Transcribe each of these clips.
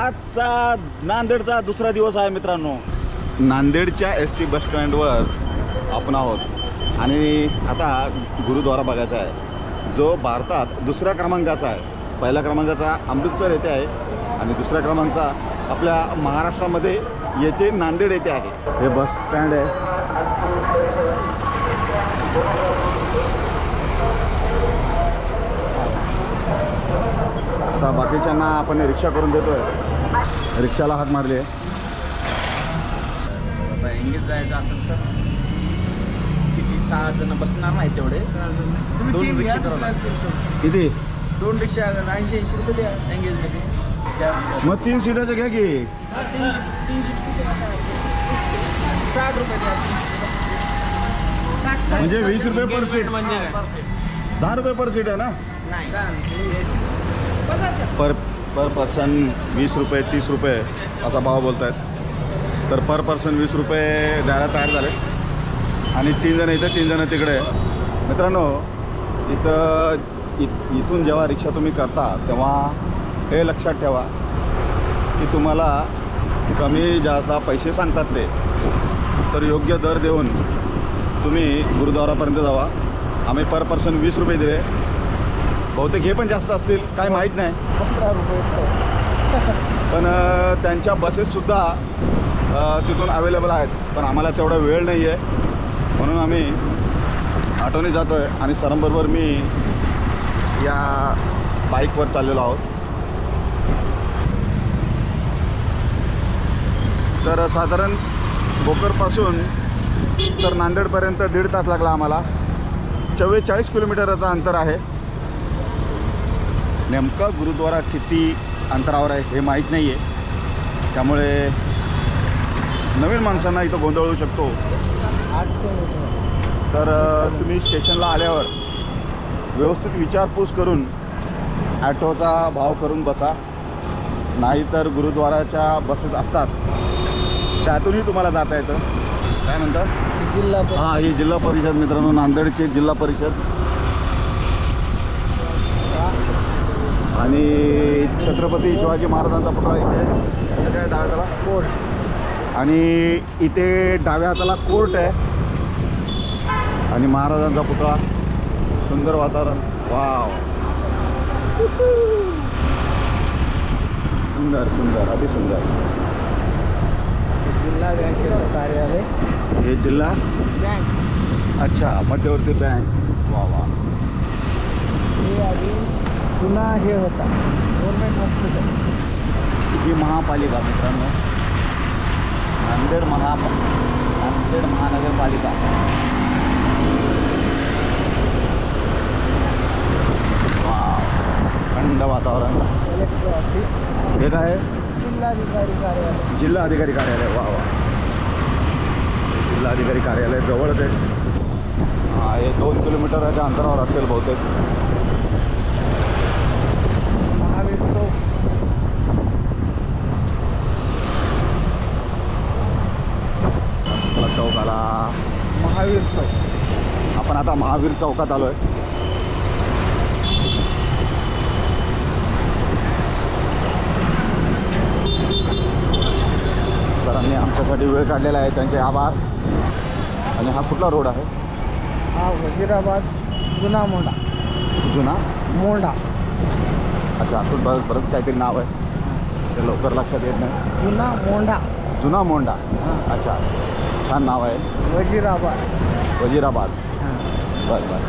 आजचा नांदेडचा दुसरा दिवस आहे मित्रांनो. नांदेडच्या ST बस स्टँडवर आपण आहोत आणि आता गुरुद्वारा बघायचा आहे, जो भारतात दुसऱ्या क्रमांकाचा आहे. पहिल्या क्रमांकाचा अमृतसर येथे आहे आणि दुसऱ्या क्रमांकाचा आपल्या महाराष्ट्रामध्ये येथे नांदेड येथे आहे. हे बस स्टँड आहे. आता बाकीच्यांना आपण रिक्षा करून देतोय. रिक्षाला हाक मारली आहे. आता इंग्लिश जायचं असेल तर किती 6 जण बसणार नाही तेवढे. 6 जण तुम्ही दोन 3 रिक्षा रिक्षा किती? 2 रिक्षा 80 रुपये द्या एंगेजमध्ये. मग 3 सीटाचं घ्या की. 3 सीट 60 रुपये द्या. 60 म्हणजे 20 रुपये पर सीट. म्हणजे 10 रुपये पर सीट आहे ना. नाही पर पर्सन 20 रुपये 30 रुपये असा भाव बोलत आहेत. तर पर पर्सन 20 रुपये द्यायला तयार झाले आणि 3 जण इथे 3 जण तिकडे. मित्रांनो, इथून जेव्हा रिक्षा तुम्ही करता तेव्हा हे लक्षात ठेवा की तुम्हाला कमी जास्त पैसे सांगतात ते, तर योग्य दर देऊन तुम्ही गुरुद्वारापर्यंत जावा. आम्ही पर पर्सन 20 रुपये दिले. बहुतेक हे पण जास्त असतील, काय माहीत नाही. 15 रुपये पण त्यांच्या बसेससुद्धा तिथून अवेलेबल आहेत. पण आम्हाला तेवढा वेळ नाही आहे म्हणून आम्ही ऑटोने जातो आहे आणि सरांबरोबर मी या बाईकवर चाललेलो आहोत. तर साधारण भोकरपासून तर नांदेडपर्यंत 1.5 तास लागला आम्हाला. 44 किलोमीटरचं अंतर आहे. नेमका गुरुद्वारा किती अंतरावर आहे हे माहीत नाही आहे, त्यामुळे नवीन माणसांना इथं गोंधळ होऊ शकतो. तर तुम्ही स्टेशनला आल्यावर व्यवस्थित विचारपूस करून ॲटोचा भाव करून बसा. नाहीतर गुरुद्वाराच्या बसेस असतात त्यातूनही तुम्हाला जाता येतं. काय म्हणतात? जिल्हा हां, ही जिल्हा परिषद मित्रांनो, नांदेडची जिल्हा परिषद. आणि छत्रपती शिवाजी महाराजांचा पुतळा इथे काय डाव्या हाताला कोर्ट, आणि इथे डाव्या हाताला कोर्ट आहे आणि महाराजांचा पुतळा. सुंदर वातावरण. वाव, सुंदर सुंदर, अति सुंदर. जिल्हा बँकेचं कार्यालय. हे जिल्हा बँक. अच्छा, मध्यवर्ती बँक. वा वा. हे आधी जुना हे होता गव्हर्नमेंट हॉस्पिटल. ही महापालिका मित्रांनो, नांदेड महानगरपालिका. थंड वातावरण. Collector office. हे काय आहे? जिल्हाधिकारी कार्यालय. जिल्हा अधिकारी कार्यालय. वा वा. जिल्हाधिकारी कार्यालय जवळच आहे. हां, हे 2 किलोमीटरच्या अंतरावर असेल बहुतेक. महावीर चौक. चौक आला. महावीर चौक. आपण आता महावीर चौकात आलो आहे. सरांनी आमच्यासाठी वेळ काढलेला आहे, त्यांचे आभार. आणि हा कुठला रोड आहे? हा वजीराबाद जुना मोंडा. जुना मोंडा. अच्छा, असं बरंच काहीतरी नाव आहे, ते लवकर लक्षात येत नाही. जुना मोंडा. जुना मोंडा. हां. अच्छा, छान नाव आहे. वजीराबाद. वजीराबाद. हां. बरं बरं.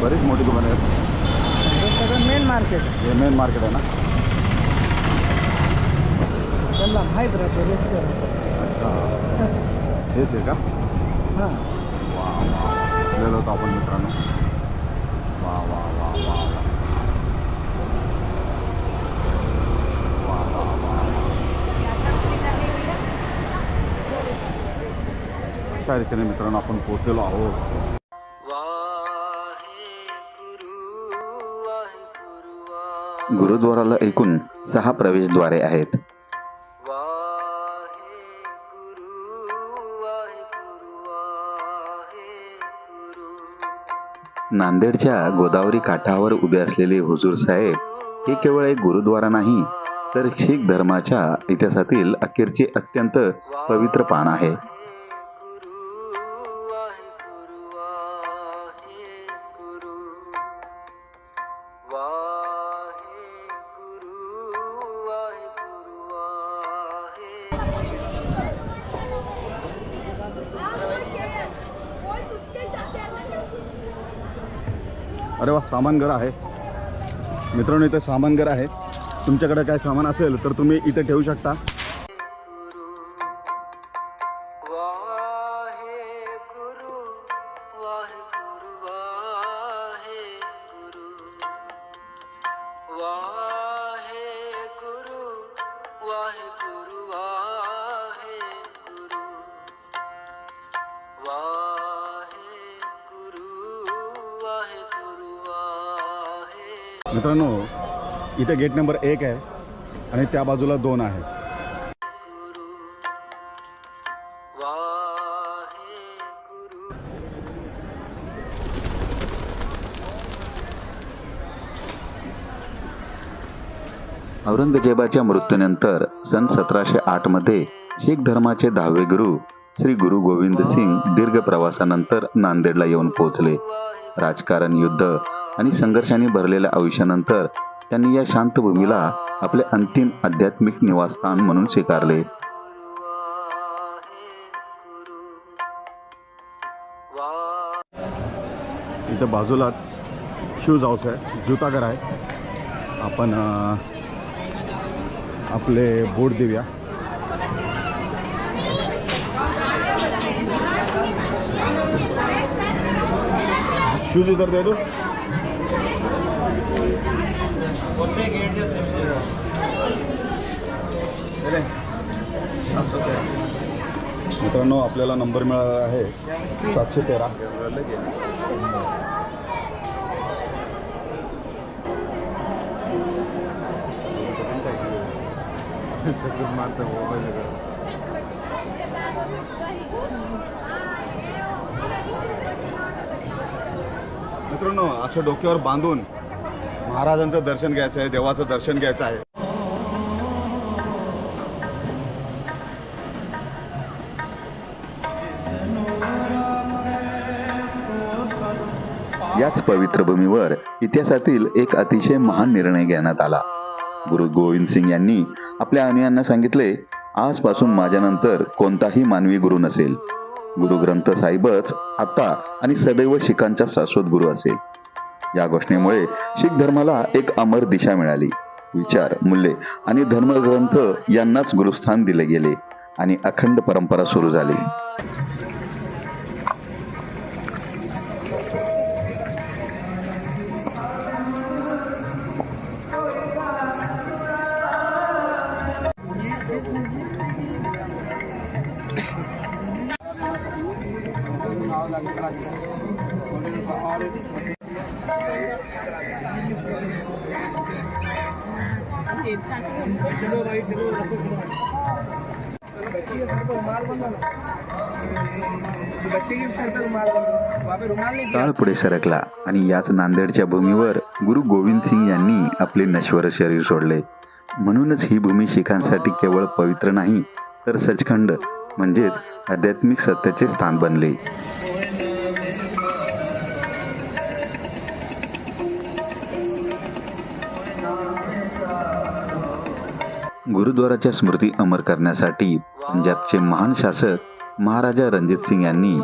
बरीच मोठी दुकानं आहेत. हे सगळं मेन मार्केट. हे मेन मार्केट आहे ना. त्यांना माहीत राहते रेस्टॉरंट. अच्छा, हेच आहे का? हां. वा वा, गेलो होतो आपण मित्रांनो. वा वा वा वा वा वा वा. अशा रीतीने मित्रांनो आपण पोहोचलेलो आहोत. गुरुद्वाराला एकूण 6 प्रवेशद्वारे आहेत. नांदेडच्या गोदावरी काठावर उभे असलेले हुजूर साहेब हे केवळ एक गुरुद्वारा नाही, तर शीख धर्माच्या इतिहासातील अखेरचे अत्यंत पवित्र पान आहे. अरे वा, सामानघर आहे मित्रांनो. इथे सामानघर आहे. तुमच्याकडे काय सामान असेल तर तुम्ही इथे ठेवू शकता. मित्रांनो, इथे गेट नंबर 1 आहे आणि त्या बाजूला 2 आहे. औरंगजेबाच्या मृत्यूनंतर सन 1708 मध्ये शीख धर्माचे 10वे गुरु श्री गुरु गोविंद सिंग दीर्घ प्रवासानंतर नांदेडला येऊन पोहोचले. राजकारण, युद्ध आणि संघर्षाने भरलेल्या आयुष्यानंतर त्यांनी या शांत भूमीला आपले अंतिम आध्यात्मिक निवासस्थान म्हणून स्वीकारले. इथं बाजूलाच शूज हाऊस आहे, जुताघर आहे. आपण आपले बोट देऊया. शूज इधर दे दो. मित्रांनो, आपल्याला नंबर मिळाला आहे 713. मित्रांनो, असं डोक्यावर बांधून महाराजांचं दर्शन घ्यायचं आहे, देवाचं दर्शन घ्यायचं आहे. याच पवित्र भूमीवर इतिहासातील एक अतिशय महान निर्णय घेण्यात आला. गुरु गोविंद सिंग यांनी आपल्या अनुयायांना सांगितले, आजपासून माझ्यानंतर कोणताही मानवी गुरु नसेल. गुरु ग्रंथ साहिबच आता आणि सदैव शीखांचा शाश्वत गुरु असेल. या घोषणेमुळे शीख धर्माला एक अमर दिशा मिळाली. विचार, मूल्ये आणि धर्मग्रंथ यांनाच गुरुस्थान दिले गेले आणि अखंड परंपरा सुरू झाली. काळ पुढे सरकला आणि याच नांदेडच्या भूमीवर गुरु गोविंद सिंग यांनी आपले नश्वर शरीर सोडले. म्हणूनच ही भूमी शीखांसाठी केवळ पवित्र नाही, तर सचखंड म्हणजेच आध्यात्मिक सत्याचे स्थान बनले. गुरुद्वाराच्या स्मृती अमर करण्यासाठी पंजाबचे महान शासक महाराजा रणजित सिंग यांनी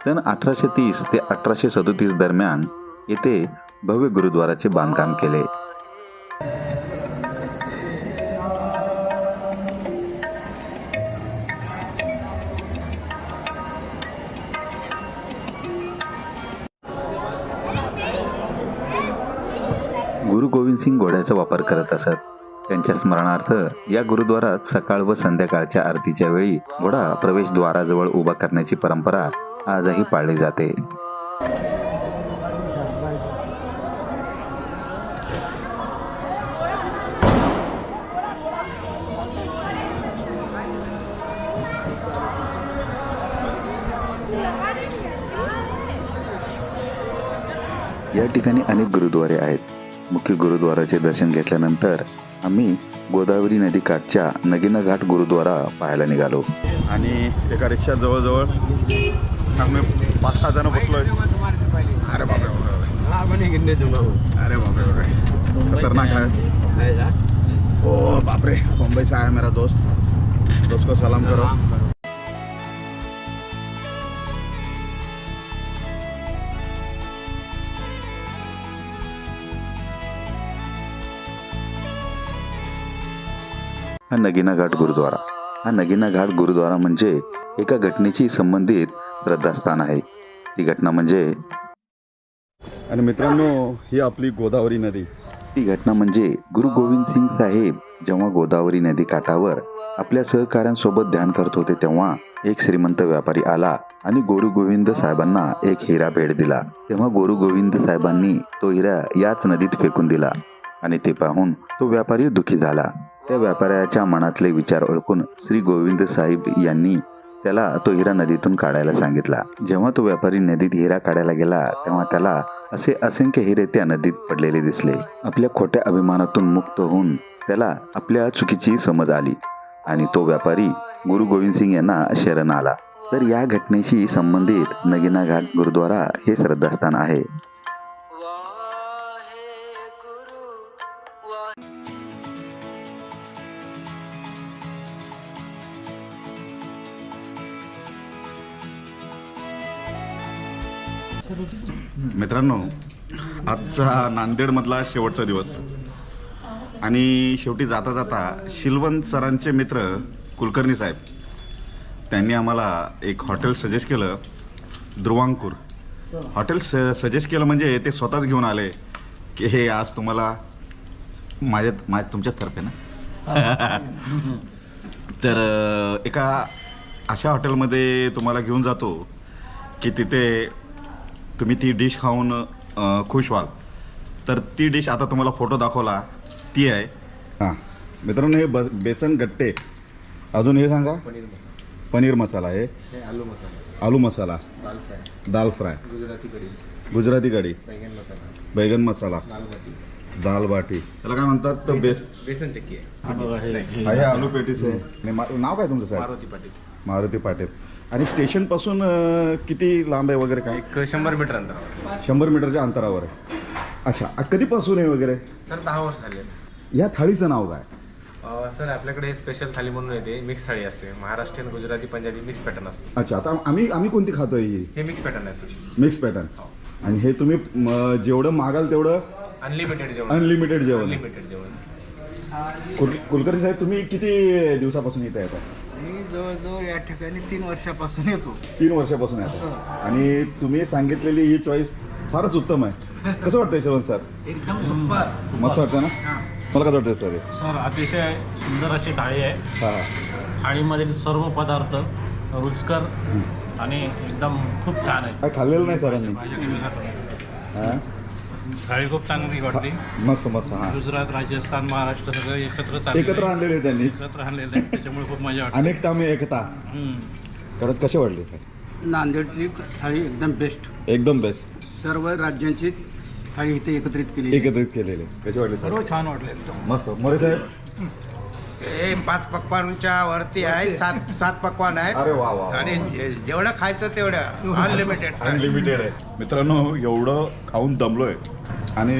सन 1830 ते 1837 दरम्यान येथे भव्य गुरुद्वाराचे बांधकाम केले. गुरु गोविंद सिंग घोड्याचा वापर करत असत. त्यांच्या स्मरणार्थ या गुरुद्वारात सकाळ व संध्याकाळच्या आरतीच्या वेळी घोडा प्रवेशद्वाराजवळ उभा करण्याची परंपरा आजही पाळली जाते. या ठिकाणी अनेक गुरुद्वारे आहेत. मुख्य गुरुद्वाराचे दर्शन घेतल्यानंतर आम्ही गोदावरी नदी काठच्या नगीना घाट गुरुद्वारा पाहायला निघालो. आणि एका रिक्षा जवळजवळ आम्ही 5-6 जण बसलोय. अरे बापरे अरे बापरे खतरनाक है. ओ बापरे मुंबई से आया मेरा दोस्त को सलाम करो. हा नगीना घाट गुरुद्वारा. हा नगीना घाट गुरुद्वारा म्हणजे एका घटनेशी संबंधित श्रद्धास्थान आहे. ती घटना म्हणजे आणि मित्रांनो ही आपली गोदावरी नदी. ती घटना म्हणजे गुरु गोविंद सिंग साहेब जेव्हा गोदावरी नदी काठावर आपल्या सहकाऱ्यांसोबत ध्यान करत होते तेव्हा एक श्रीमंत व्यापारी आला आणि गुरु गोविंद साहेबांना एक हिरा भेट दिला. तेव्हा गुरु गोविंद साहेबांनी तो हिरा याच नदीत फेकून दिला आणि ते पाहून तो व्यापारी दुःखी झाला. त्या व्यापाऱ्याच्या मनातले विचार ओळखून श्री गोविंद साहेब यांनी त्याला तो हिरा नदीतून काढायला सांगितला. जेव्हा तो व्यापारी नदीत हिरा काढायला गेला तेव्हा त्याला असे असंख्य हिरे त्या नदीत पडलेले दिसले. आपल्या खोट्या अभिमानातून मुक्त होऊन त्याला आपल्या चुकीची समज आली आणि तो व्यापारी गुरु गोविंद सिंग यांना शरण आला. तर या घटनेशी संबंधित नगीना घाट गुरुद्वारा हे श्रद्धास्थान आहे. मित्रांनो आजचा नांदेडमधला शेवटचा दिवस आणि शेवटी जाता जाता शिलवंत सरांचे मित्र कुलकर्णी साहेब त्यांनी आम्हाला एक हॉटेल सजेस्ट केलं. ध्रुवांकुर हॉटेल सजेस्ट केलं म्हणजे ते स्वतःच घेऊन आले की हे आज तुम्हाला माझ्या तुमच्याचतर्फे ना तर एका अशा हॉटेलमध्ये तुम्हाला घेऊन जातो की तिथे तुम्ही ती डिश खाऊन खुश व्हाल. तर ती डिश आता तुम्हाला फोटो दाखवला ती आहे. हां मित्रांनो हे बेसन गट्टे. अजून हे सांगा. पनीर मसाला आहे. आलू मसाला दाल फ्राय गुजराती कढी बैगन मसाला दाल बाटी त्याला काय म्हणतात तर बेसन चक्की आहे. हे आलू पेटीस आहे. नाव काय तुमचं साहेब? मारुती पाटील. आणि स्टेशनपासून किती लांब आहे वगैरे काय? 100 मीटर अंतरावर. 100 मीटरच्या अंतरावर आहे. अच्छा कधीपासून आहे वगैरे? सर 10 वर्ष झाले. या थाळीचं नाव काय? सर आपल्याकडे स्पेशल थाली म्हणून येते. मिक्स थाळी असते. महाराष्ट्रीयन गुजराती पंजाबी मिक्स पॅटर्न असतो. अच्छा आता आम्ही कोणती खातोय ही? हे मिक्स पॅटर्न आहे सर. Mix pattern. आणि हे तुम्ही जेवढं मागाल तेवढं अनलिमिटेड जेवण. अनलिमिटेड जेवण. अनलिमिटेड जेवण. कुलकर्णी साहेब तुम्ही किती दिवसापासून इथे येतात? मी जवळजवळ या ठिकाणी 3 वर्षापासून येतो. 3 वर्षापासून येतात. आणि तुम्ही सांगितलेली ही चॉईस फारच उत्तम आहे. कसं वाटतंय श्रवण सर? एकदम सुपर. मस्त वाटतं ना? मला कसं वाटतंय सर? सर अतिशय सुंदर अशी थाळी आहे. हां थाळीमधील सर्व पदार्थ रुचकर आणि एकदम खूप छान आहे. काय खाल्लेलं नाही सरांनी? हां थाळी खूप चांगली वाटली. मस्त मस्त. हां गुजरात राजस्थान महाराष्ट्र सगळं एकत्र एकत्र आणलेले आहे त्यांनी. एकत्र आणलेलं आहे त्याच्यामुळे खूप मजा वाटते. अनेकता में एकता करत कसे वाटले? नांदेडची थाळी एकदम बेस्ट. एकदम बेस्ट. सर्व राज्यांची थाळी इथे एकत्रित केली. एकत्रित केलेले. कसे वाटले सर? छान वाटलं एकदम मस्त. मोरे साहेब? हे 5 पक्वानच्या वरती आहे. 7 पक्वान आहेत. अरे वा वा. आणि जेवढं खायचं तेवढं अनलिमिटेड. अनलिमिटेड आहे. मित्रांनो एवढं खाऊन दमलोय आणि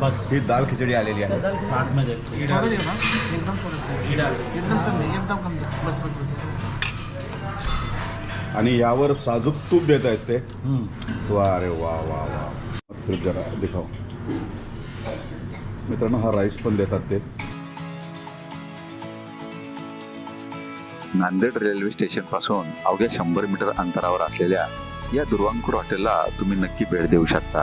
बस ही दाल खिचडी आलेली आहे. आतमध्ये थोडं दे ना. एकदम थोडंसं. एकदम कमी. एकदम कमी. बस बस बस. आणि यावर साजूक तूप देत आहेत ते. वा अरे वा वा वा. सिर्फ जरा दिखाओ. मित्रांनो हा राईस पण देतात ते. नांदेड रेल्वे स्टेशन पासून अवघ्या 100 मीटर अंतरावर असलेल्या या दुर्वांकुर हॉटेलला तुम्ही नक्की भेट देऊ शकता.